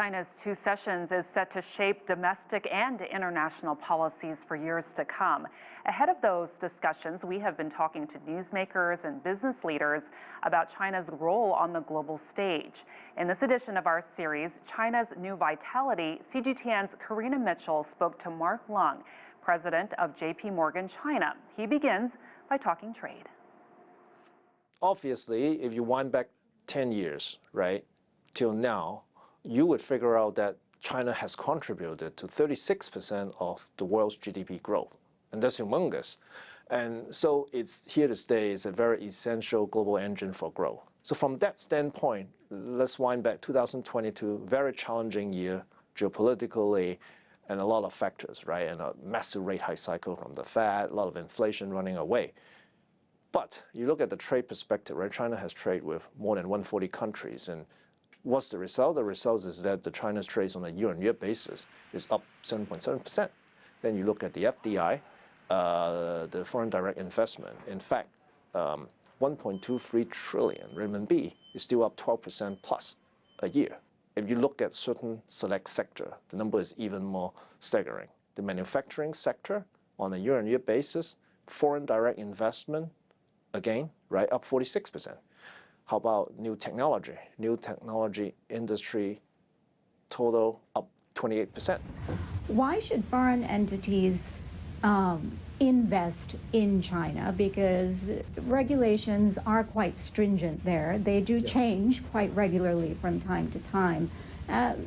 China's two sessions is set to shape domestic and international policies for years to come. Ahead of those discussions, we have been talking to newsmakers and business leaders about China's role on the global stage. In this edition of our series, China's New Vitality, CGTN's Karina Mitchell spoke to Mark Leung, president of JP Morgan China. He begins by talking trade. Obviously, if you wind back 10 years, right, till now, you would figure out that China has contributed to 36% of the world's GDP growth. And that's humongous. And so it's here to stay. It's a very essential global engine for growth. So from that standpoint, let's wind back 2022, very challenging year geopolitically and a lot of factors, right? And a massive rate hike cycle from the Fed, a lot of inflation running away. But you look at the trade perspective, right? China has trade with more than 140 countries. And what's the result? The result is that the China's trade on a year-on-year basis is up 7.7%. Then you look at the FDI, the foreign direct investment. In fact, 1.23 trillion renminbi is still up 12% plus a year. If you look at certain select sector, the number is even more staggering. The manufacturing sector on a year-on-year basis, foreign direct investment, again, right, up 46%. How about new technology? New technology industry total up 28%. Why should foreign entities invest in China? Because regulations are quite stringent there. They do change quite regularly from time to time.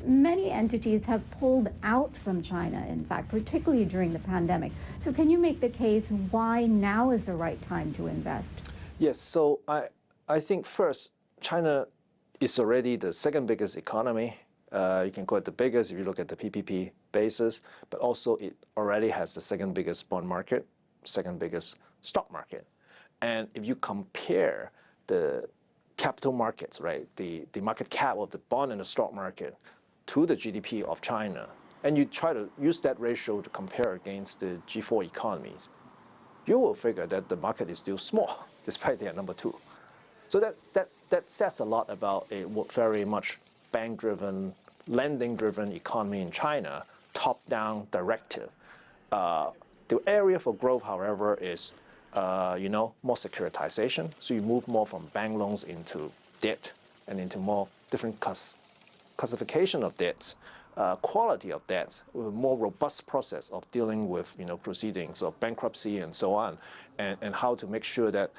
Many entities have pulled out from China, in fact, particularly during the pandemic. So can you make the case why now is the right time to invest? Yes, so I think first, China is already the second biggest economy. You can call it the biggest if you look at the PPP basis, but also it already has the second biggest bond market, second biggest stock market. And if you compare the capital markets, right, the market cap of the bond and the stock market to the GDP of China, and you try to use that ratio to compare against the G4 economies, you will figure that the market is still small, despite they are number two. So that says a lot about a very much bank-driven, lending-driven economy in China, top-down directive. The area for growth, however, is more securitization. So you move more from bank loans into debt and into more different classification of debts, quality of debts, with a more robust process of dealing with proceedings of bankruptcy and so on, and how to make sure that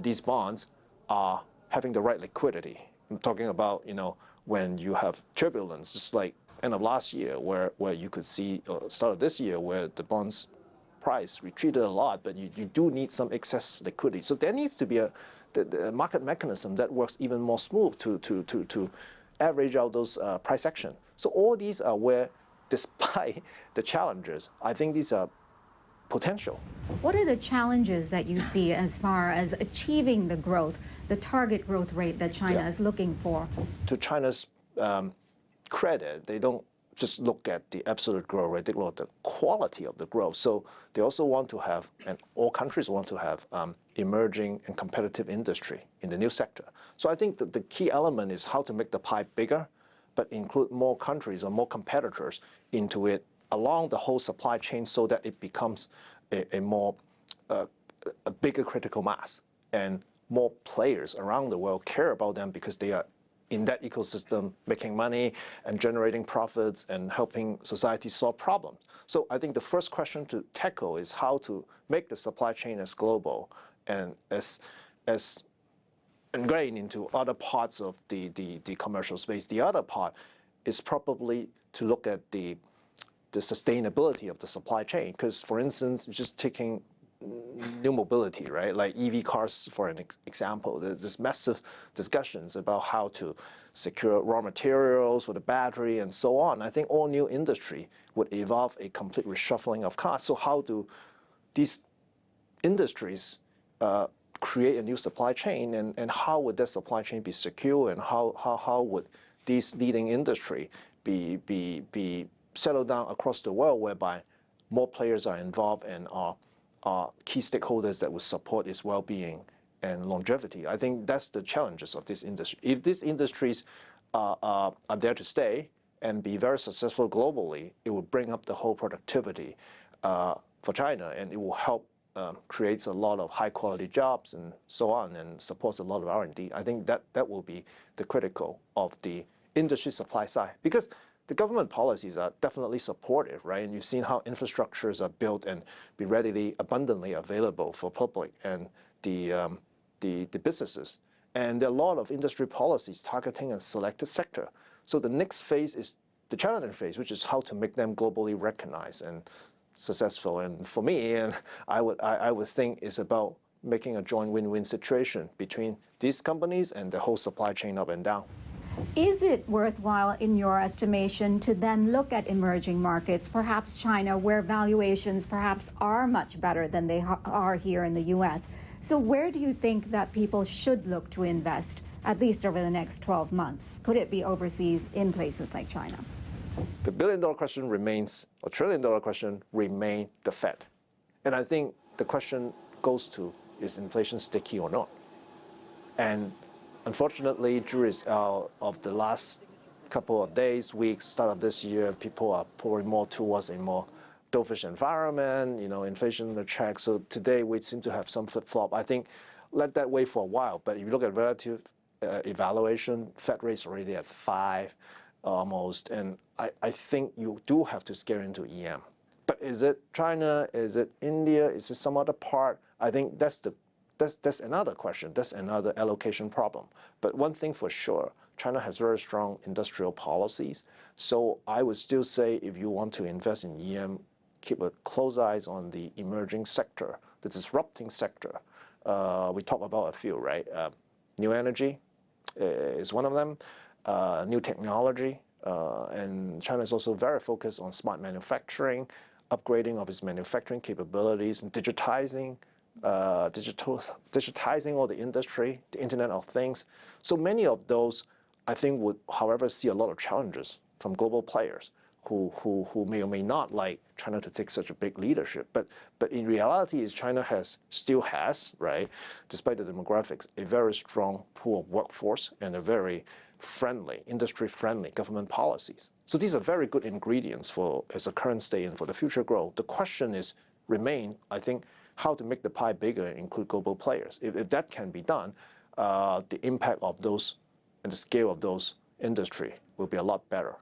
these bonds are having the right liquidity. I'm talking about when you have turbulence, just like end of last year, where you could see, start of this year, where the bonds price retreated a lot, but you do need some excess liquidity. So there needs to be the market mechanism that works even more smooth to average out those price action. So all these are where, despite the challenges, I think these are potential. What are the challenges that you see as far as achieving the growth, the target growth rate that China is looking for? To China's credit, they don't just look at the absolute growth rate, they look at the quality of the growth. So they also want to have, and all countries want to have, emerging and competitive industry in the new sector. So I think that the key element is how to make the pie bigger, but include more countries or more competitors into it along the whole supply chain so that it becomes a bigger critical mass, and more players around the world care about them because they are in that ecosystem making money and generating profits and helping society solve problems. So I think the first question to tackle is how to make the supply chain as global and as ingrained into other parts of the commercial space. The other part is probably to look at the sustainability of the supply chain. Because, for instance, just taking new mobility, right? Like EV cars, for an example, there's massive discussions about how to secure raw materials for the battery and so on. I think all new industry would evolve a complete reshuffling of cars. So how do these industries create a new supply chain, and how would that supply chain be secure, and how would these leading industry be settled down across the world, whereby more players are involved and are key stakeholders that will support its well-being and longevity. I think that's the challenges of this industry. If these industries are there to stay and be very successful globally, it will bring up the whole productivity for China, and it will help creates a lot of high quality jobs and so on, and supports a lot of R&D. I think that will be the critical of the industry supply side, because the government policies are definitely supportive, right? And you've seen how infrastructures are built and be readily, abundantly available for public and the businesses. And there are a lot of industry policies targeting a selected sector. So the next phase is the challenging phase, which is how to make them globally recognized and successful. And for me, and I would think it's about making a joint win-win situation between these companies and the whole supply chain up and down. Is it worthwhile, in your estimation, to then look at emerging markets, perhaps China, where valuations perhaps are much better than they are here in the U.S.? So where do you think that people should look to invest, at least over the next 12 months? Could it be overseas in places like China? The billion-dollar question remains, or trillion-dollar question remain the Fed. And I think the question goes to, is inflation sticky or not? And unfortunately, juries of the last couple of days, weeks, start of this year, people are pouring more towards a more dovish environment, inflation in the check. So today we seem to have some flip-flop. I think let that wait for a while. But if you look at relative evaluation, Fed rate's already at 5 almost. And I think you do have to scale into EM. But is it China? Is it India? Is it some other part? I think that's another question. That's another allocation problem. But one thing for sure, China has very strong industrial policies. So I would still say if you want to invest in EM, keep a close eyes on the emerging sector, the disrupting sector. We talk about a few, right? New energy is one of them, new technology. And China is also very focused on smart manufacturing, upgrading of its manufacturing capabilities, and digitizing all the industry, the Internet of Things. So many of those, I think, would, however, see a lot of challenges from global players who may or may not like China to take such a big leadership. But in reality, China still has, right, despite the demographics, a very strong pool of workforce and a very friendly, industry-friendly government policies. So these are very good ingredients as a current state and for the future growth. The question remain, I think, how to make the pie bigger and include global players. If that can be done, the impact of those and the scale of those industry will be a lot better.